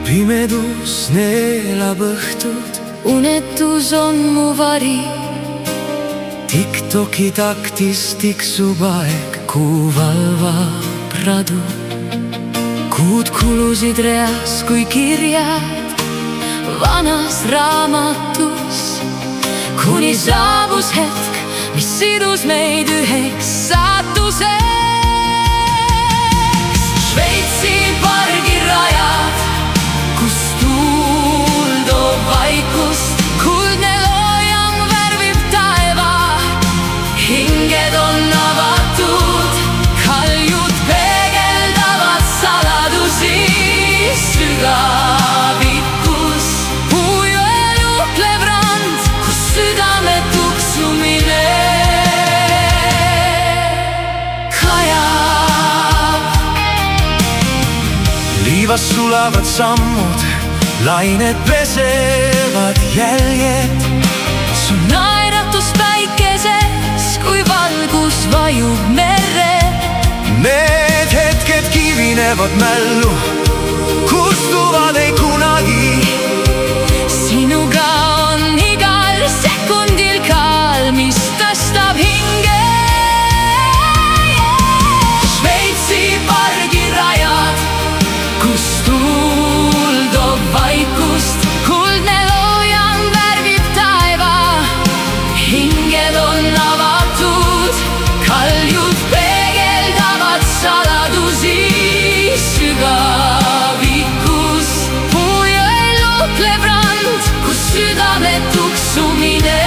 Pimedus neelab õhtud, unetus on mu vari. TikToki taktis tiksub aeg, kuu valvab radu. Kuud kulusid reas kui kirjad vanas raamatus, kuni saabus hetk, mis sidus meid üheks saatuseks. Šveitsi pargirajad, kus tuul toob vaikust, kuldne loojang värvib taeva. Hinged on avatud, kaljud peegeldavad saladusi sügavikus. Puujõel uhklev rand, kus südame tuksumine kajab. Liivas sulavad sammud, lained pesevad jäljed. Su naeratus päikeses, kui valgus vajub merre. Need hetked kivinevad mällu, kustuvad ei kunagi. Sinuga on igal sekundil kaal, mis tõstab hinge. Šveitsi pargirajad, kus tuul toob vaikust, kuldne loojang värvib taeva. Hinged on avatud, kaljud peegeldavad saladusi sügavikus. Puujõel uhklev rand, kus südame tuksumine